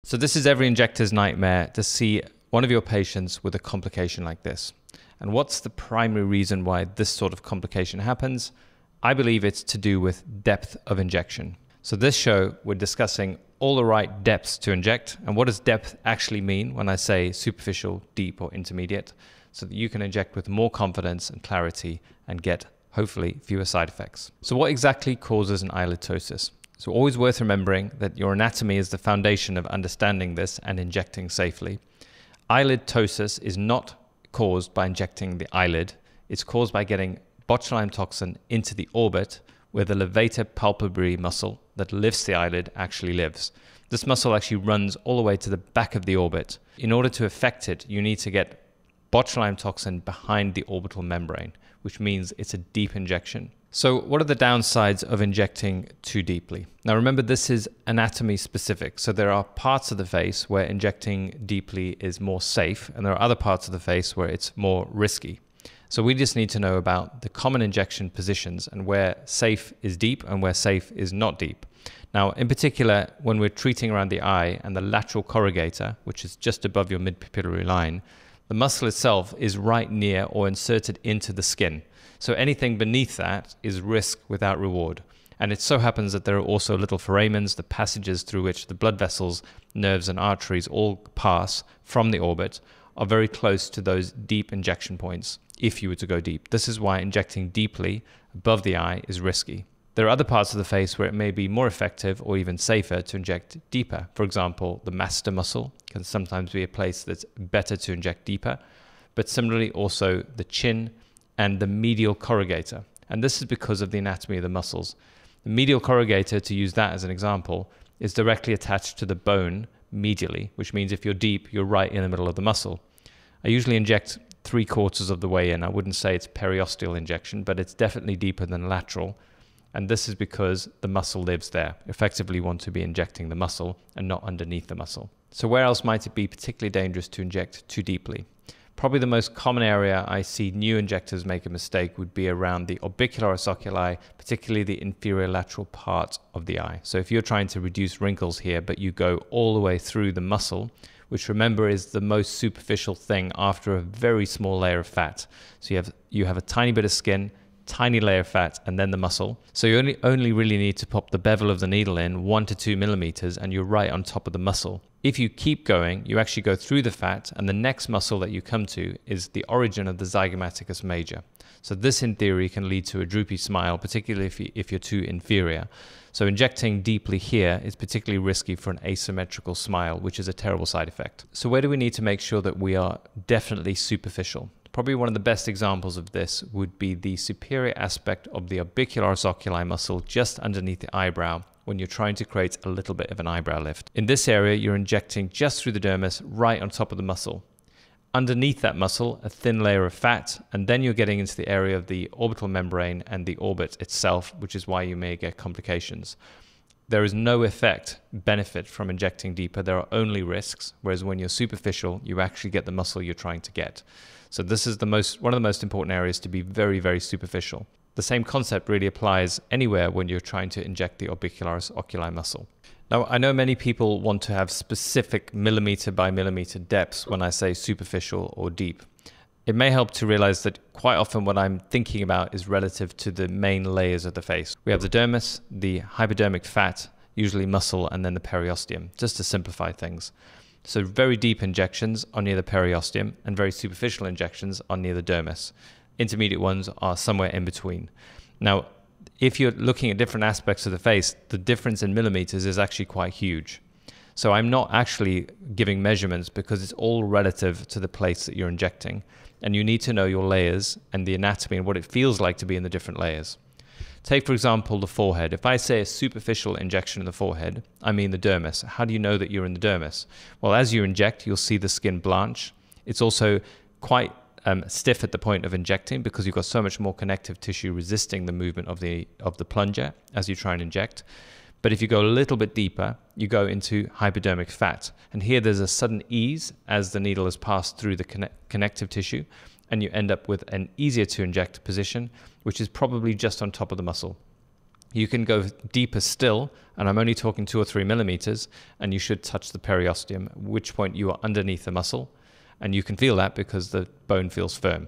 So this is every injector's nightmare, to see one of your patients with a complication like this. And what's the primary reason why this sort of complication happens? I believe it's to do with depth of injection. So this show, we're discussing all the right depths to inject, and what does depth actually mean when I say superficial, deep, or intermediate, so that you can inject with more confidence and clarity and get, hopefully, fewer side effects. So what exactly causes an eyelid ptosis? So always worth remembering that your anatomy is the foundation of understanding this and injecting safely. Eyelid ptosis is not caused by injecting the eyelid. It's caused by getting botulinum toxin into the orbit where the levator palpebrae muscle that lifts the eyelid actually lives. This muscle actually runs all the way to the back of the orbit. In order to affect it, you need to get botulinum toxin behind the orbital membrane, which means it's a deep injection. So what are the downsides of injecting too deeply? Now remember, this is anatomy specific. So there are parts of the face where injecting deeply is more safe, and there are other parts of the face where it's more risky. So we just need to know about the common injection positions and where safe is deep and where safe is not deep. Now, in particular, when we're treating around the eye and the lateral corrugator, which is just above your mid-pupillary line, the muscle itself is right near or inserted into the skin. So anything beneath that is risk without reward. And it so happens that there are also little foramens, the passages through which the blood vessels, nerves, and arteries all pass from the orbit, are very close to those deep injection points if you were to go deep. This is why injecting deeply above the eye is risky. There are other parts of the face where it may be more effective or even safer to inject deeper. For example, the masseter muscle can sometimes be a place that's better to inject deeper, but similarly also the chin and the medial corrugator. And this is because of the anatomy of the muscles. The medial corrugator, to use that as an example, is directly attached to the bone medially, which means if you're deep, you're right in the middle of the muscle. I usually inject 3/4 of the way in. I wouldn't say it's periosteal injection, but it's definitely deeper than lateral. And this is because the muscle lives there. Effectively, you want to be injecting the muscle and not underneath the muscle. So where else might it be particularly dangerous to inject too deeply? Probably the most common area I see new injectors make a mistake would be around the orbicularis oculi, particularly the inferior lateral part of the eye. So if you're trying to reduce wrinkles here, but you go all the way through the muscle, which remember is the most superficial thing after a very small layer of fat. So you have a tiny bit of skin, tiny layer of fat, and then the muscle. So you only really need to pop the bevel of the needle in 1 to 2 millimeters and you're right on top of the muscle. If you keep going, you actually go through the fat, and the next muscle that you come to is the origin of the zygomaticus major. So this in theory can lead to a droopy smile, particularly if you're too inferior. So injecting deeply here is particularly risky for an asymmetrical smile, which is a terrible side effect. So where do we need to make sure that we are definitely superficial? Probably one of the best examples of this would be the superior aspect of the orbicularis oculi muscle just underneath the eyebrow when you're trying to create a little bit of an eyebrow lift. In this area, you're injecting just through the dermis, right on top of the muscle. Underneath that muscle, a thin layer of fat, and then you're getting into the area of the orbital membrane and the orbit itself, which is why you may get complications. There is no benefit from injecting deeper. There are only risks, whereas when you're superficial, you actually get the muscle you're trying to get. So this is one of the most important areas to be very, very superficial. The same concept really applies anywhere when you're trying to inject the orbicularis oculi muscle. Now, I know many people want to have specific millimeter by millimeter depths when I say superficial or deep. It may help to realize that quite often what I'm thinking about is relative to the main layers of the face. We have the dermis, the hypodermic fat, usually muscle, and then the periosteum, just to simplify things. So very deep injections are near the periosteum, and very superficial injections are near the dermis. Intermediate ones are somewhere in between. Now, if you're looking at different aspects of the face, the difference in millimeters is actually quite huge. So I'm not actually giving measurements because it's all relative to the place that you're injecting. And you need to know your layers and the anatomy and what it feels like to be in the different layers. Take, for example, the forehead. If I say a superficial injection in the forehead, I mean the dermis. How do you know that you're in the dermis? Well, as you inject, you'll see the skin blanch. It's also quite stiff at the point of injecting because you've got so much more connective tissue resisting the movement of the plunger as you try and inject. But if you go a little bit deeper, you go into hypodermic fat. And here there's a sudden ease as the needle has passed through the connective tissue, and you end up with an easier to inject position, which is probably just on top of the muscle. You can go deeper still, and I'm only talking 2 or 3 millimeters, and you should touch the periosteum, at which point you are underneath the muscle, and you can feel that because the bone feels firm.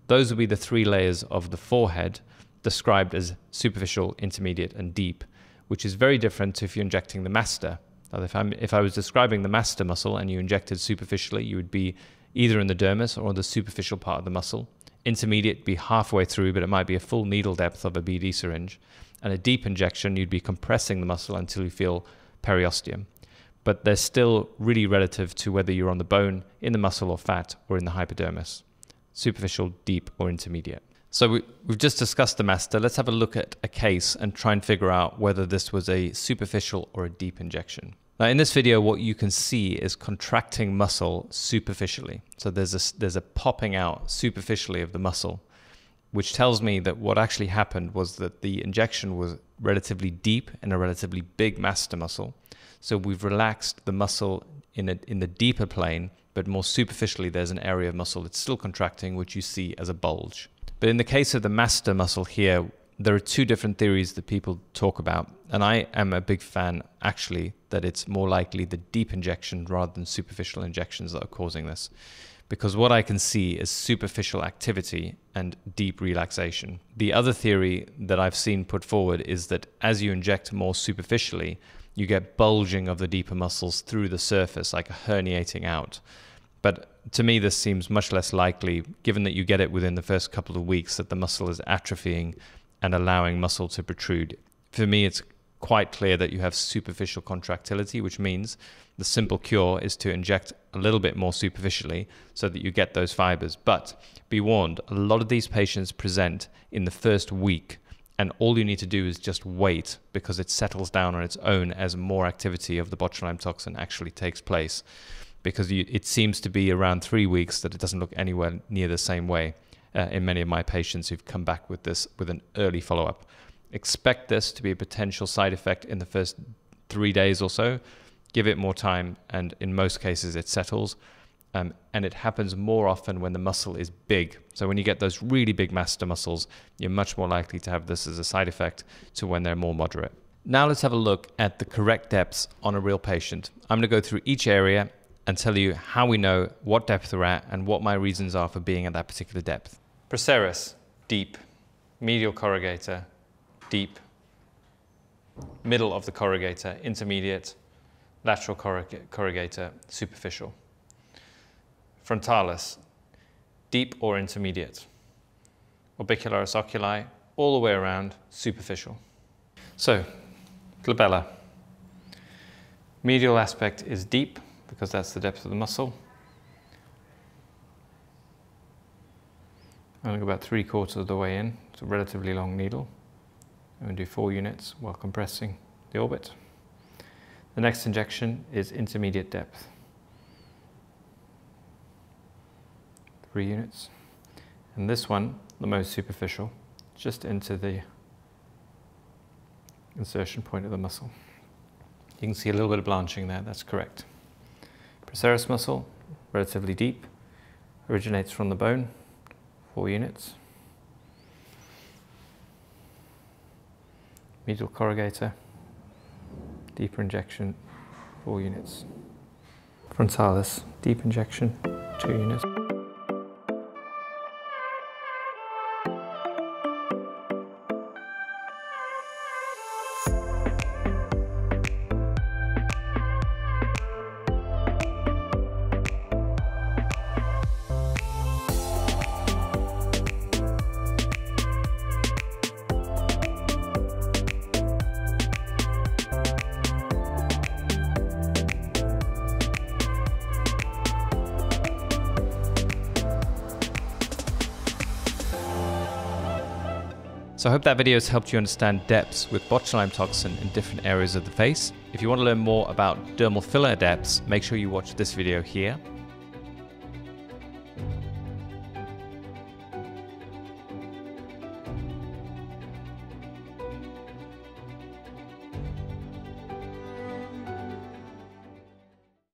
Those will be the 3 layers of the forehead described as superficial, intermediate, and deep, which is very different to if you're injecting the masseter. Now, if I was describing the masseter muscle and you injected superficially, you would be either in the dermis or the superficial part of the muscle. Intermediate would be halfway through, but it might be a full needle depth of a BD syringe. And a deep injection, you'd be compressing the muscle until you feel periosteum. But they're still really relative to whether you're on the bone, in the muscle or fat, or in the hypodermis. Superficial, deep, or intermediate. So we've just discussed the masseter. Let's have a look at a case and try and figure out whether this was a superficial or a deep injection. Now in this video, what you can see is contracting muscle superficially. So there's a popping out superficially of the muscle, which tells me that what actually happened was that the injection was relatively deep in a relatively big masseter muscle. So we've relaxed the muscle in the deeper plane, but more superficially there's an area of muscle that's still contracting, which you see as a bulge. But in the case of the masseter muscle here, there are 2 different theories that people talk about. And I am a big fan, actually, that it's more likely the deep injection rather than superficial injections that are causing this. Because what I can see is superficial activity and deep relaxation. The other theory that I've seen put forward is that as you inject more superficially, you get bulging of the deeper muscles through the surface, like a herniating out. But to me, this seems much less likely, given that you get it within the first couple of weeks, that the muscle is atrophying and allowing muscle to protrude. For me, it's quite clear that you have superficial contractility, which means the simple cure is to inject a little bit more superficially so that you get those fibers. But be warned, a lot of these patients present in the first week, and all you need to do is just wait, because it settles down on its own as more activity of the botulinum toxin actually takes place. Because it seems to be around 3 weeks that it doesn't look anywhere near the same way in many of my patients who've come back with this with an early follow-up. Expect this to be a potential side effect in the first 3 days or so. Give it more time, and in most cases it settles. And it happens more often when the muscle is big. So when you get those really big masseter muscles, you're much more likely to have this as a side effect to when they're more moderate. Now let's have a look at the correct depths on a real patient. I'm going to go through each area and tell you how we know what depth they're at and what my reasons are for being at that particular depth. Procerus, deep. Medial corrugator, deep. Middle of the corrugator, intermediate. Lateral corrugator, superficial. Frontalis, deep or intermediate. Orbicularis oculi, all the way around, superficial. So, glabella. Medial aspect is deep, because that's the depth of the muscle. I'm going to go about 3/4 of the way in. It's a relatively long needle. I'm going to do 4 units while compressing the orbit. The next injection is intermediate depth. 3 units. And this one, the most superficial, just into the insertion point of the muscle. You can see a little bit of blanching there, that's correct. Procerus muscle, relatively deep, originates from the bone, 4 units. Medial corrugator, deeper injection, 4 units. Frontalis, deep injection, 2 units. So I hope that video has helped you understand depths with botulinum toxin in different areas of the face. If you want to learn more about dermal filler depths, make sure you watch this video here.